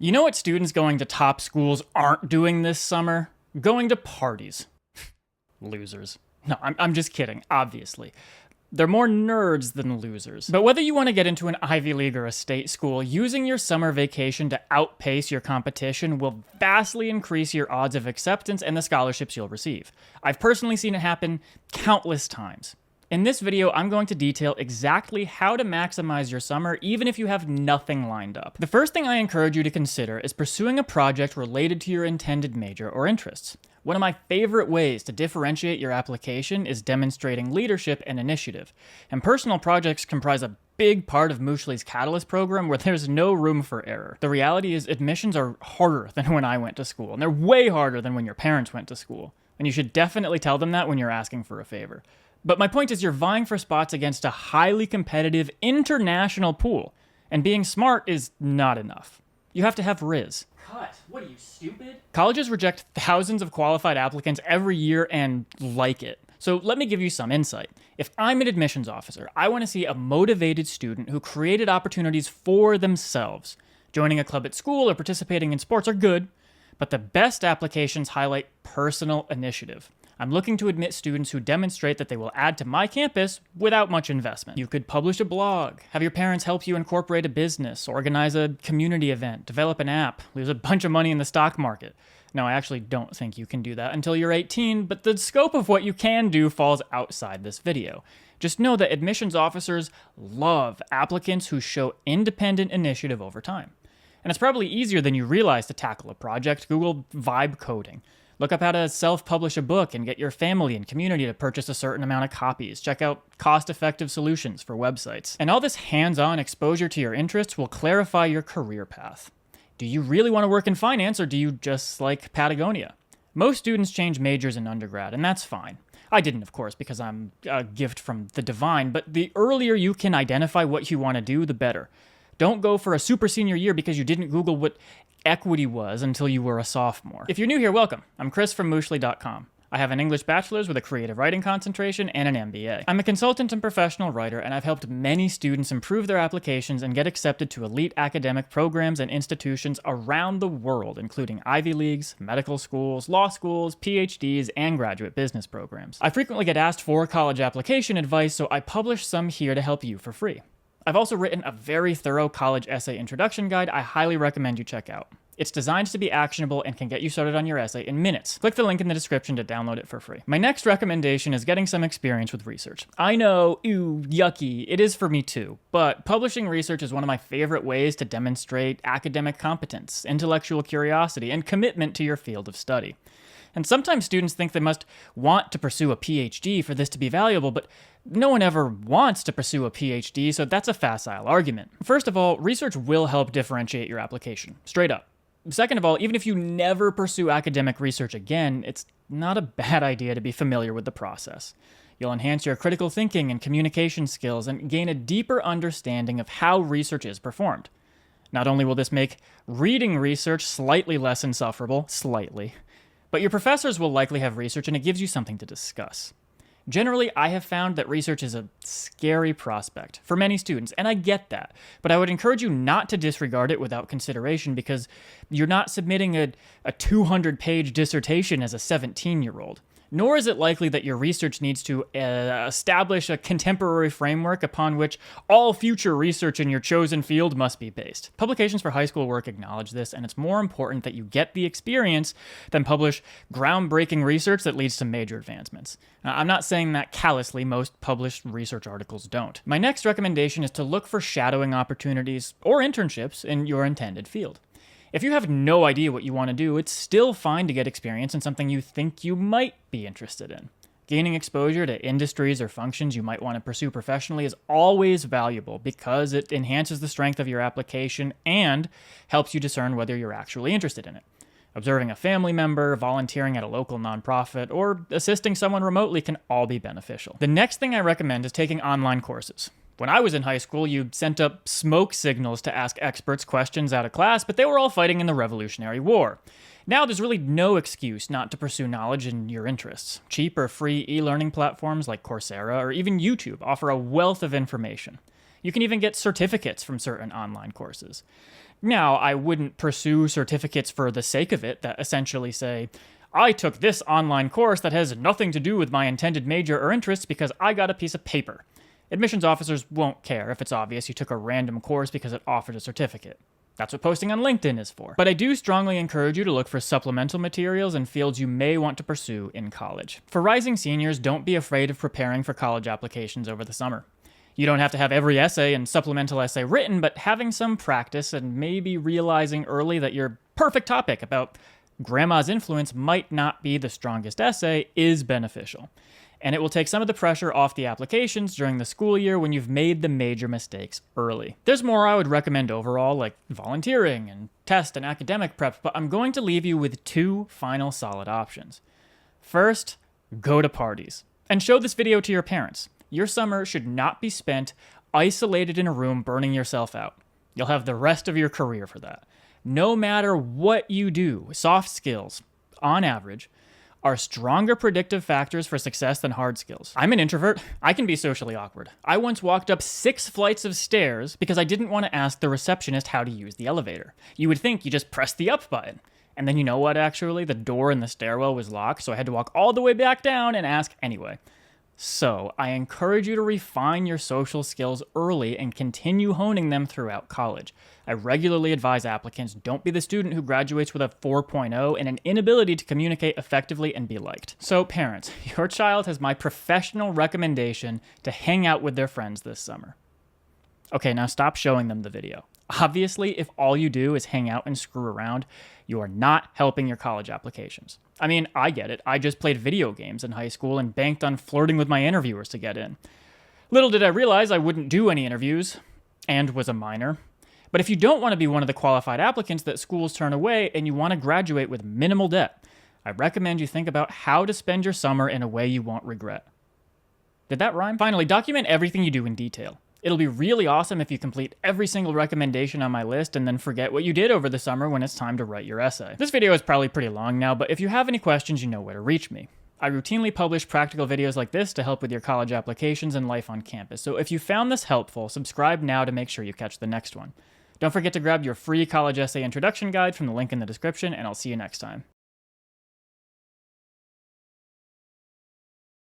You know what students going to top schools aren't doing this summer? Going to parties. Losers. No, I'm just kidding, obviously. They're more nerds than losers. But whether you want to get into an Ivy League or a state school, using your summer vacation to outpace your competition will vastly increase your odds of acceptance and the scholarships you'll receive. I've personally seen it happen countless times. In this video, I'm going to detail exactly how to maximize your summer even if you have nothing lined up. The first thing I encourage you to consider is pursuing a project related to your intended major or interests. One of my favorite ways to differentiate your application is demonstrating leadership and initiative. And personal projects comprise a big part of Mooshly's Catalyst program where there's no room for error. The reality is admissions are harder than when I went to school, and they're way harder than when your parents went to school. And you should definitely tell them that when you're asking for a favor. But my point is you're vying for spots against a highly competitive international pool, and being smart is not enough. You have to have Riz. Cut. What are you, stupid? Colleges reject thousands of qualified applicants every year and like it. So let me give you some insight. If I'm an admissions officer, I want to see a motivated student who created opportunities for themselves. Joining a club at school or participating in sports are good, but the best applications highlight personal initiative. I'm looking to admit students who demonstrate that they will add to my campus without much investment. You could publish a blog, have your parents help you incorporate a business, organize a community event, develop an app, lose a bunch of money in the stock market. No, I actually don't think you can do that until you're 18, but the scope of what you can do falls outside this video. Just know that admissions officers love applicants who show independent initiative over time. And it's probably easier than you realize to tackle a project. Google vibe coding. Look up how to self-publish a book and get your family and community to purchase a certain amount of copies. Check out cost-effective solutions for websites. And all this hands-on exposure to your interests will clarify your career path. Do you really want to work in finance, or do you just like Patagonia? Most students change majors in undergrad, and that's fine. I didn't, of course, because I'm a gift from the divine, but the earlier you can identify what you want to do, the better. Don't go for a super senior year because you didn't Google what equity was until you were a sophomore. If you're new here, welcome. I'm Chris from Mooshly.com. I have an English bachelor's with a creative writing concentration and an MBA. I'm a consultant and professional writer, and I've helped many students improve their applications and get accepted to elite academic programs and institutions around the world, including Ivy Leagues, medical schools, law schools, PhDs, and graduate business programs. I frequently get asked for college application advice, so I publish some here to help you for free. I've also written a very thorough college essay introduction guide I highly recommend you check out. It's designed to be actionable and can get you started on your essay in minutes. Click the link in the description to download it for free. My next recommendation is getting some experience with research. I know, ew, yucky, it is for me too, but publishing research is one of my favorite ways to demonstrate academic competence, intellectual curiosity, and commitment to your field of study. And sometimes students think they must want to pursue a PhD for this to be valuable, but no one ever wants to pursue a PhD, so that's a facile argument. First of all, research will help differentiate your application, straight up. Second of all, even if you never pursue academic research again, it's not a bad idea to be familiar with the process. You'll enhance your critical thinking and communication skills and gain a deeper understanding of how research is performed. Not only will this make reading research slightly less insufferable, but your professors will likely have research and it gives you something to discuss. Generally, I have found that research is a scary prospect for many students, and I get that, but I would encourage you not to disregard it without consideration because you're not submitting a 200-page dissertation as a 17-year-old. Nor is it likely that your research needs to establish a contemporary framework upon which all future research in your chosen field must be based. Publications for high school work acknowledge this, and it's more important that you get the experience than publish groundbreaking research that leads to major advancements. Now, I'm not saying that callously, most published research articles don't. My next recommendation is to look for shadowing opportunities or internships in your intended field. If you have no idea what you want to do, it's still fine to get experience in something you think you might be interested in. Gaining exposure to industries or functions you might want to pursue professionally is always valuable because it enhances the strength of your application and helps you discern whether you're actually interested in it. Observing a family member, volunteering at a local nonprofit, or assisting someone remotely can all be beneficial. The next thing I recommend is taking online courses. When I was in high school, you sent up smoke signals to ask experts questions out of class, but they were all fighting in the Revolutionary War. Now there's really no excuse not to pursue knowledge in your interests. Cheap or free e-learning platforms like Coursera or even YouTube offer a wealth of information. You can even get certificates from certain online courses. Now, I wouldn't pursue certificates for the sake of it that essentially say, I took this online course that has nothing to do with my intended major or interests because I got a piece of paper. Admissions officers won't care if it's obvious you took a random course because it offered a certificate. That's what posting on LinkedIn is for. But I do strongly encourage you to look for supplemental materials in fields you may want to pursue in college. For rising seniors, don't be afraid of preparing for college applications over the summer. You don't have to have every essay and supplemental essay written, but having some practice and maybe realizing early that your perfect topic about grandma's influence might not be the strongest essay is beneficial. And it will take some of the pressure off the applications during the school year when you've made the major mistakes early. There's more I would recommend overall, like volunteering and test and academic prep, but I'm going to leave you with 2 final solid options. First, go to parties. And show this video to your parents. Your summer should not be spent isolated in a room burning yourself out. You'll have the rest of your career for that. No matter what you do, soft skills, on average, are stronger predictive factors for success than hard skills. I'm an introvert. I can be socially awkward. I once walked up 6 flights of stairs because I didn't want to ask the receptionist how to use the elevator. You would think you just press the up button. And then you know what, actually? The door in the stairwell was locked, so I had to walk all the way back down and ask anyway. So, I encourage you to refine your social skills early and continue honing them throughout college. I regularly advise applicants don't be the student who graduates with a 4.0 and an inability to communicate effectively and be liked. So, parents, your child has my professional recommendation to hang out with their friends this summer. Okay, now stop showing them the video. Obviously, if all you do is hang out and screw around, you are not helping your college applications. I mean, I get it. I just played video games in high school and banked on flirting with my interviewers to get in. Little did I realize I wouldn't do any interviews, and was a minor. But if you don't want to be one of the qualified applicants that schools turn away and you want to graduate with minimal debt, I recommend you think about how to spend your summer in a way you won't regret. Did that rhyme? Finally, document everything you do in detail. It'll be really awesome if you complete every single recommendation on my list and then forget what you did over the summer when it's time to write your essay. This video is probably pretty long now, but if you have any questions, you know where to reach me. I routinely publish practical videos like this to help with your college applications and life on campus, so if you found this helpful, subscribe now to make sure you catch the next one. Don't forget to grab your free college essay introduction guide from the link in the description, and I'll see you next time.